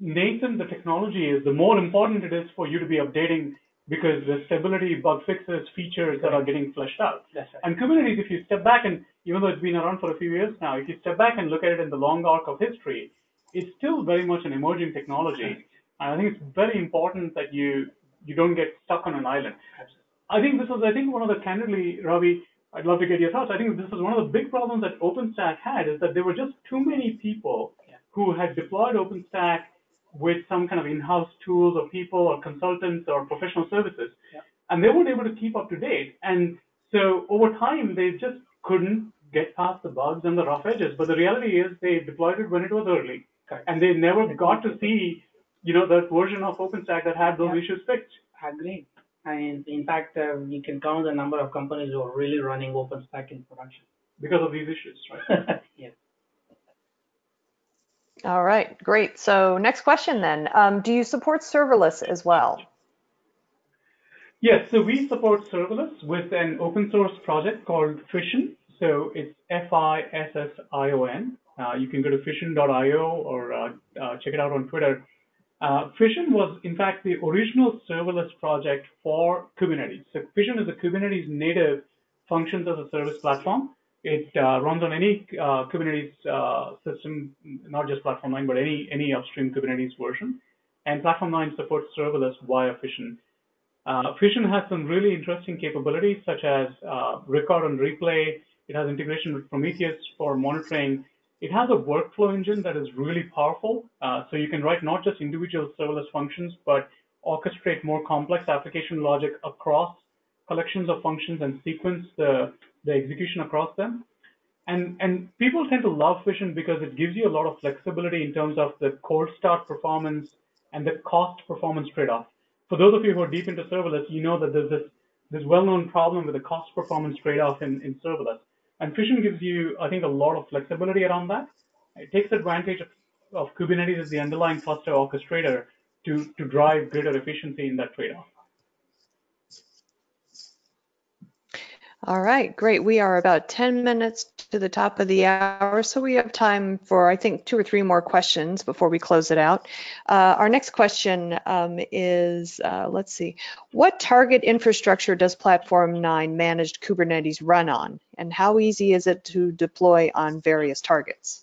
nascent the technology is, the more important it is for you to be updating because the stability, bug fixes, features that are getting fleshed out. That's right. And Kubernetes, if you step back, and even though it's been around for a few years now, if you step back and look at it in the long arc of history, it's still very much an emerging technology. And I think it's very important that you don't get stuck on an island. I think one of the, candidly, Ravi, I'd love to get your thoughts. I think this is one of the big problems that OpenStack had, is that there were just too many people who had deployed OpenStack with some kind of in-house tools or people or consultants or professional services, and they weren't able to keep up to date. And so over time, they just couldn't get past the bugs and the rough edges. But the reality is they deployed it when it was early, and they never got to see, that version of OpenStack that had those issues fixed. Agreed. And in fact, you can count the number of companies who are really running OpenStack in production because of these issues, right? Yeah. All right, great. So next question then. Do you support serverless as well? Yes, so we support serverless with an open source project called Fission. So it's Fission. You can go to fission.io or check it out on Twitter. Fission was, in fact, the original serverless project for Kubernetes. So Fission is a Kubernetes native functions as a service platform. It runs on any Kubernetes system, not just Platform 9, but any upstream Kubernetes version. And Platform 9 supports serverless via Fission. Fission has some really interesting capabilities, such as record and replay. It has integration with Prometheus for monitoring. It has a workflow engine that is really powerful. So you can write not just individual serverless functions, but orchestrate more complex application logic across collections of functions and sequence the execution across them. And people tend to love Fission because it gives you a lot of flexibility in terms of the cold start performance and the cost performance trade-off. For those of you who are deep into serverless, you know that there's this well-known problem with the cost performance trade-off in serverless. And Fission gives you, I think, a lot of flexibility around that. It takes advantage of Kubernetes as the underlying cluster orchestrator to drive greater efficiency in that trade-off. All right, great. We are about 10 minutes to the top of the hour, so we have time for, I think, 2 or 3 more questions before we close it out. Our next question is, let's see, what target infrastructure does Platform 9 managed Kubernetes run on, and how easy is it to deploy on various targets?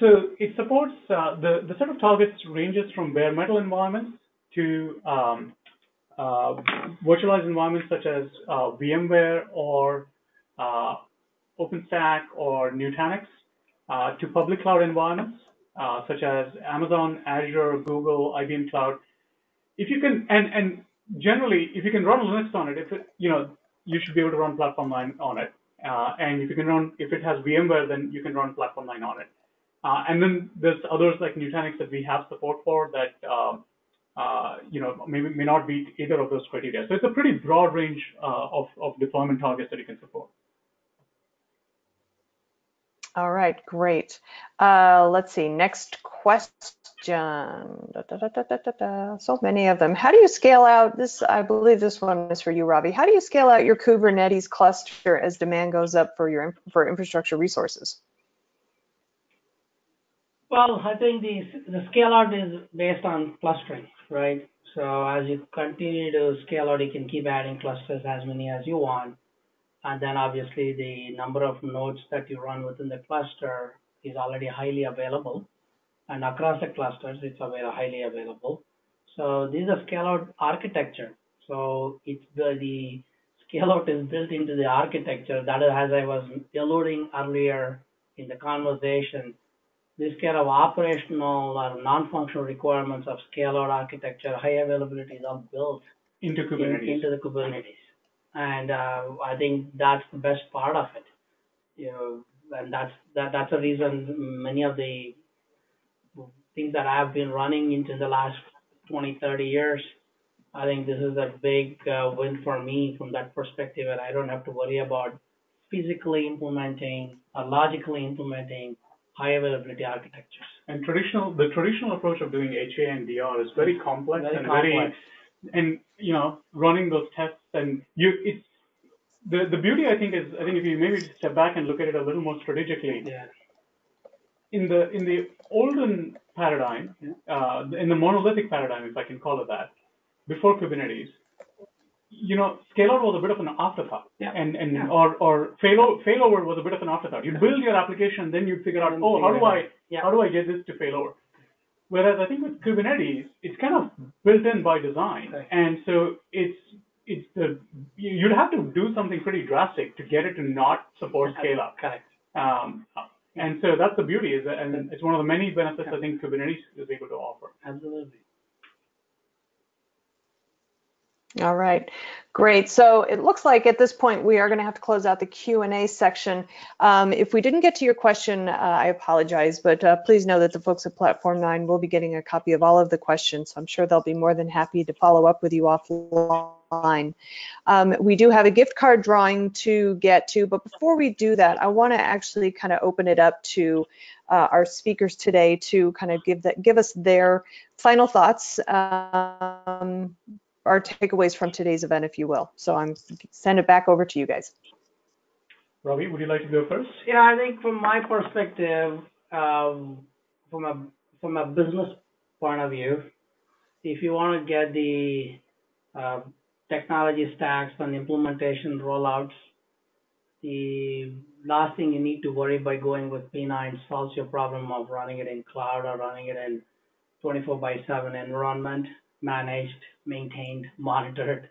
So it supports the set of targets ranges from bare metal environments to virtualized environments such as VMware or OpenStack or Nutanix, to public cloud environments such as Amazon, Azure, Google, IBM Cloud. If you can, and generally, if you can run Linux on it, you should be able to run Platform 9 on it. And if it has VMware, then you can run Platform 9 on it. And then there's others like Nutanix that we have support for that may not beat either of those criteria. So it's a pretty broad range of deployment targets that you can support. All right, great. Let's see, next question. So many of them. How do you scale out this? I believe this one is for you, Ravi. How do you scale out your Kubernetes cluster as demand goes up for infrastructure resources? Well, I think the scale out is based on clustering, right? So as you continue to scale out, you can keep adding clusters as many as you want. And then obviously the number of nodes that you run within the cluster is already highly available. And across the clusters, it's highly available. So this is a scale out architecture. So it's the scale out is built into the architecture. That is, as I was alluding earlier in the conversation, this kind of operational or non-functional requirements of scale-out architecture, high availability is all built into Kubernetes. Into the Kubernetes, and I think that's the best part of it. And that's the reason many of the things that I've been running into the last 20, 30 years. I think this is a big win for me from that perspective, and I don't have to worry about physically implementing or logically implementing high availability architectures. And the traditional approach of doing HA and DR is very complex running those tests and the beauty I think if you maybe step back and look at it a little more strategically. Yeah. In the olden paradigm, in the monolithic paradigm, if I can call it that, before Kubernetes, scale-out was a bit of an afterthought, or failover was a bit of an afterthought. You build your application, then you figure out, how do I get this to failover? Whereas I think with Kubernetes, it's kind of built in by design, and so you'd have to do something pretty drastic to get it to not support scale-up. Correct. And so that's the beauty, and it's one of the many benefits I think Kubernetes is able to offer. Absolutely. All right, great. So it looks like at this point we are going to have to close out the Q&A section. If we didn't get to your question, I apologize, but please know that the folks at Platform 9 will be getting a copy of all of the questions. So I'm sure they'll be more than happy to follow up with you offline. We do have a gift card drawing to get to, but before we do that, I want to actually kind of open it up to our speakers today to kind of give us their final thoughts. Our takeaways from today's event, if you will. So I'm send it back over to you guys. Ravi, would you like to go first? Yeah, I think from my perspective, from a business point of view, if you want to get the technology stacks and implementation rollouts, the last thing you need to worry by going with P9 solves your problem of running it in cloud or running it in 24/7 environment, managed, maintained, monitored.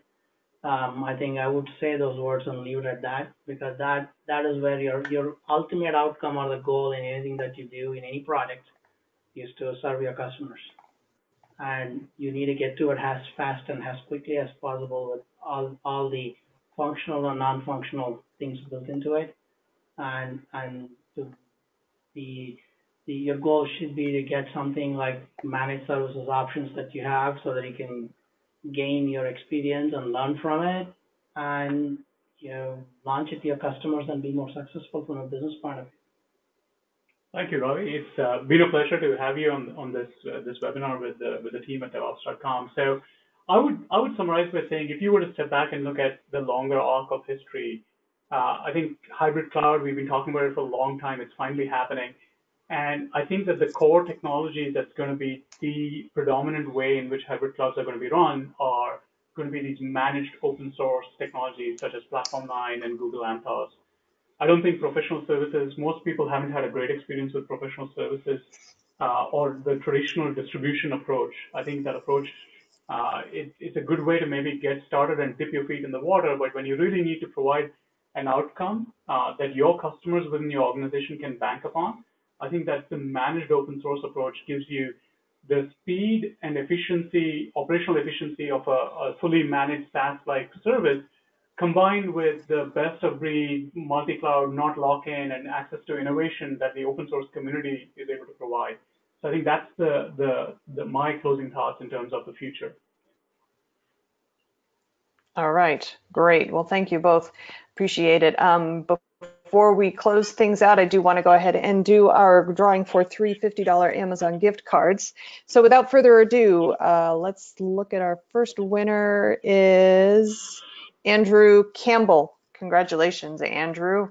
I think I would say those words and leave it at that, because that is where your ultimate outcome or the goal in anything that you do in any project is to serve your customers. And you need to get to it as fast and as quickly as possible with all the functional and non-functional things built into it. And your goal should be to get something like managed services options that you have so that you can gain your experience and learn from it, and launch it to your customers and be more successful from a business point of view. Thank you, Ravi. It's been a pleasure to have you on this webinar with the team at DevOps.com. So I would summarize by saying if you were to step back and look at the longer arc of history, I think hybrid cloud, we've been talking about it for a long time. It's finally happening. And I think that the core technology that's going to be the predominant way in which hybrid clouds are going to be run are going to be these managed open source technologies such as Platform 9 and Google Anthos. I don't think professional services, most people haven't had a great experience with professional services or the traditional distribution approach. I think that approach, it's a good way to maybe get started and dip your feet in the water, but when you really need to provide an outcome that your customers within your organization can bank upon, I think that the managed open source approach gives you the speed and efficiency, operational efficiency of a fully managed SaaS-like service combined with the best of breed multi-cloud, not lock-in, and access to innovation that the open source community is able to provide. So I think that's my closing thoughts in terms of the future. All right, great. Well, thank you both. Appreciate it. Before we close things out, I do want to go ahead and do our drawing for three $50 Amazon gift cards. So without further ado, let's look at our first winner is Andrew Campbell. Congratulations, Andrew.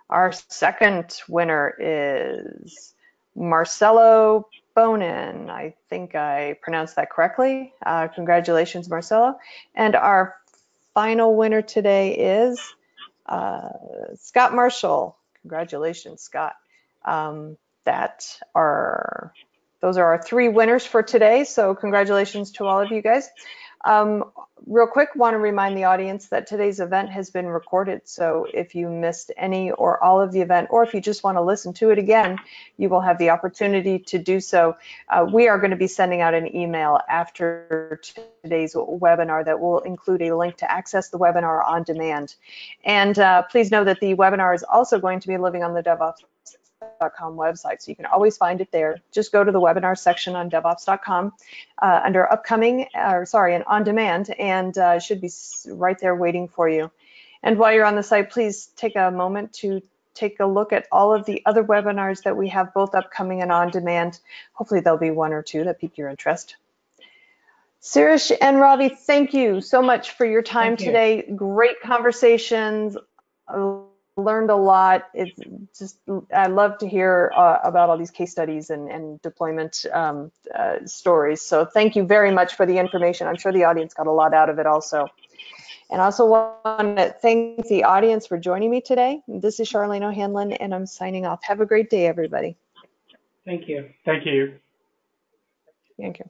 Our second winner is Marcelo Bonin. I think I pronounced that correctly. Congratulations, Marcelo. And our final winner today is Scott Marshall. Congratulations, Scott. Those are our three winners for today. So congratulations to all of you guys. Real quick, want to remind the audience that today's event has been recorded. So if you missed any or all of the event, or if you just want to listen to it again, you will have the opportunity to do so. We are going to be sending out an email after today's webinar that will include a link to access the webinar on demand. And please know that the webinar is also going to be living on the DevOps.com website, so you can always find it there. Just go to the webinar section on DevOps.com under upcoming, and on demand, and it should be right there waiting for you. And while you're on the site, please take a moment to take a look at all of the other webinars that we have, both upcoming and on demand. Hopefully there'll be one or two that pique your interest. Sirish and Ravi, thank you so much for your time today. Great conversations. Learned a lot. It's just, I love to hear about all these case studies and deployment stories. So thank you very much for the information. I'm sure the audience got a lot out of it also. And I also want to thank the audience for joining me today. This is Charlene O'Hanlon, and I'm signing off. Have a great day, everybody. Thank you. Thank you. Thank you.